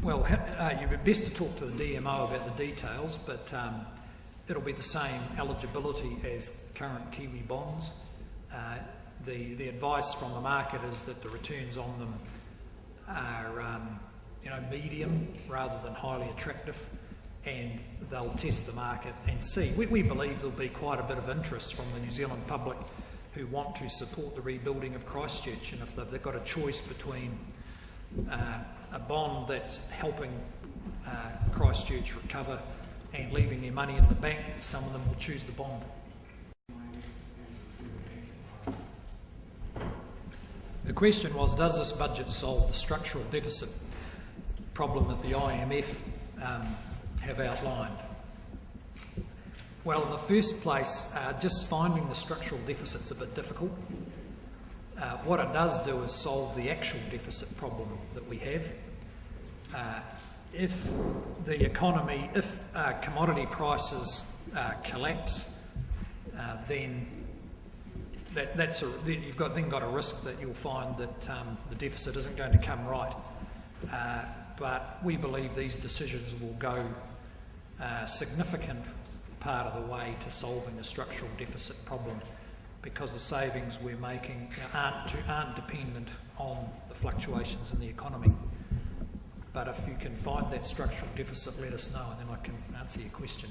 You'd be best to talk to the DMO about the details, but it'll be the same eligibility as current Kiwi bonds. The advice from the market is that the returns on them are medium rather than highly attractive, and they'll test the market and see. We believe there'll be quite a bit of interest from the New Zealand public who want to support the rebuilding of Christchurch, and if they've got a choice between a bond that's helping Christchurch recover and leaving their money in the bank, some of them will choose the bond. The question was, does this budget solve the structural deficit problem that the IMF have outlined? Well, in the first place, just finding the structural deficit's a bit difficult. What it does do is solve the actual deficit problem that we have. If the economy, if commodity prices collapse, then you've got a risk that you'll find that the deficit isn't going to come right. But we believe these decisions will go a significant part of the way to solving the structural deficit problem, because the savings we're making aren't dependent on the fluctuations in the economy. But if you can find that structural deficit, let us know, and then I can answer your question.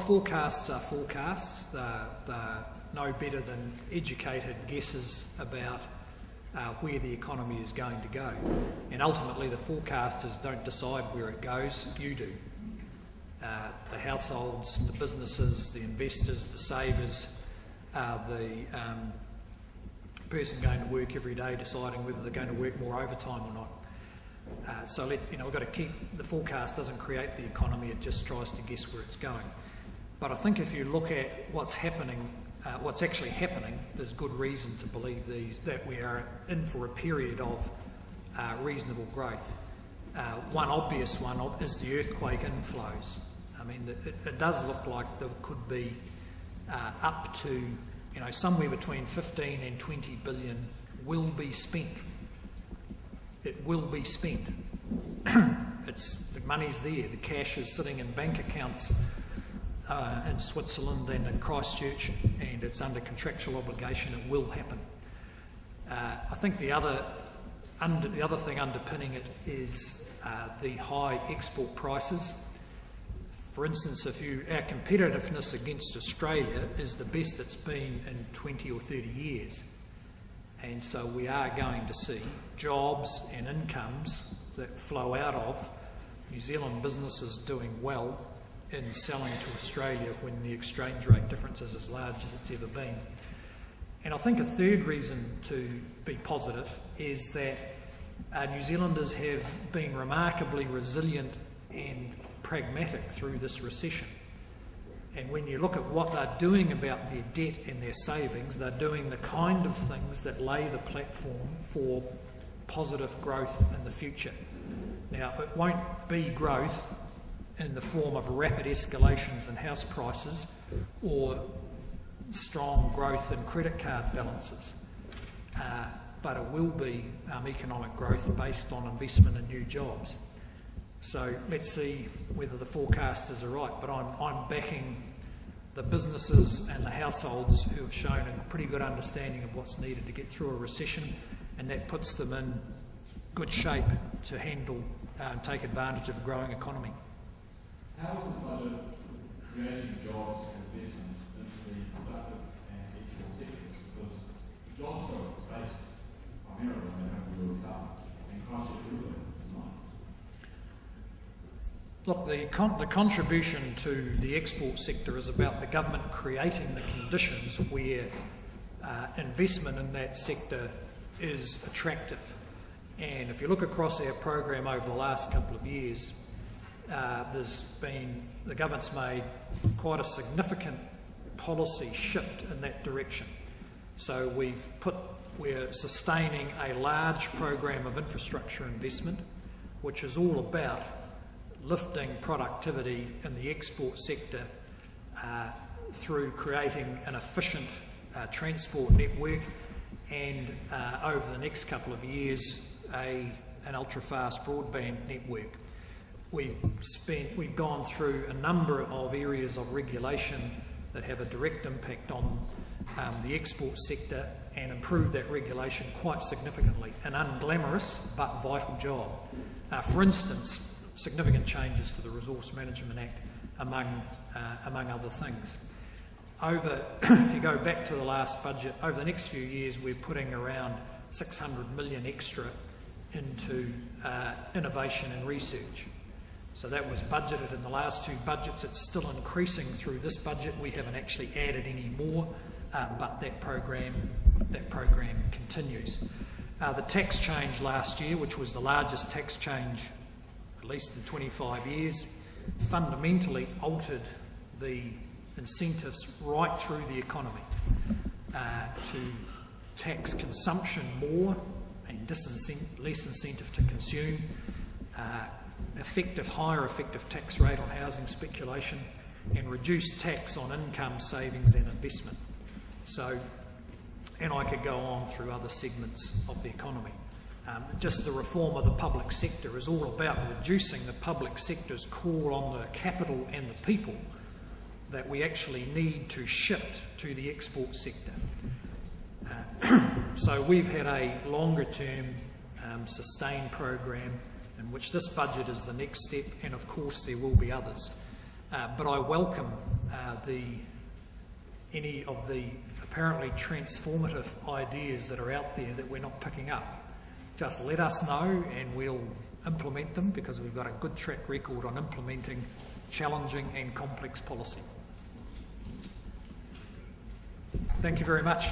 Forecasts are forecasts. They're no better than educated guesses about where the economy is going to go. And ultimately, the forecasters don't decide where it goes, you do. The households, the businesses, the investors, the savers, the person going to work every day deciding whether they're going to work more overtime or not. We've got to keep, the forecast doesn't create the economy, it just tries to guess where it's going. But I think if you look at what's happening, what's actually happening, there's good reason to believe that we are in for a period of reasonable growth. One obvious one is the earthquake inflows. I mean, it does look like there could be up to, somewhere between 15 and 20 billion will be spent. It will be spent. The money's there. The cash is sitting in bank accounts in Switzerland and in Christchurch, and it's under contractual obligation. It will happen. I think the other thing underpinning it is the high export prices. For instance, our competitiveness against Australia is the best it's been in 20 or 30 years. And so we are going to see jobs and incomes that flow out of New Zealand businesses doing well in selling to Australia when the exchange rate difference is as large as it's ever been. And I think a third reason to be positive is that New Zealanders have been remarkably resilient and pragmatic through this recession. And when you look at what they're doing about their debt and their savings, they're doing the kind of things that lay the platform for positive growth in the future. Now, it won't be growth in the form of rapid escalations in house prices or strong growth in credit card balances, but it will be economic growth based on investment in new jobs. So let's see whether the forecasters are right, but I'm backing the businesses and the households who have shown a pretty good understanding of what's needed to get through a recession, and that puts them in good shape to handle and take advantage of a growing economy. How is this budget creating jobs and investment into the productive and export sectors? Because jobs growth is based primarily on the Rugby World Cup and Christchurch Ruler tonight. Look, the contribution to the export sector is about the government creating the conditions where investment in that sector is attractive. And if you look across our program over the last couple of years, the government's made quite a significant policy shift in that direction. So we're sustaining a large program of infrastructure investment, which is all about lifting productivity in the export sector through creating an efficient transport network, and over the next couple of years an ultra-fast broadband network. We've gone through a number of areas of regulation that have a direct impact on the export sector and improved that regulation quite significantly. An unglamorous but vital job. For instance, significant changes to the Resource Management Act, among other things. If you go back to the last budget, over the next few years we're putting around 600 million extra into innovation and research. So that was budgeted in the last two budgets. It's still increasing through this budget. We haven't actually added any more, but that program continues. The tax change last year, which was the largest tax change at least in 25 years, fundamentally altered the incentives right through the economy to tax consumption more and less incentive to consume, higher effective tax rate on housing speculation, and reduced tax on income, savings and investment. So, and I could go on through other segments of the economy. Just the reform of the public sector is all about reducing the public sector's call on the capital and the people that we actually need to shift to the export sector. So we've had a longer term sustained program in which this budget is the next step, and of course there will be others. But I welcome any of the apparently transformative ideas that are out there that we're not picking up. Just let us know and we'll implement them, because we've got a good track record on implementing challenging and complex policy. Thank you very much.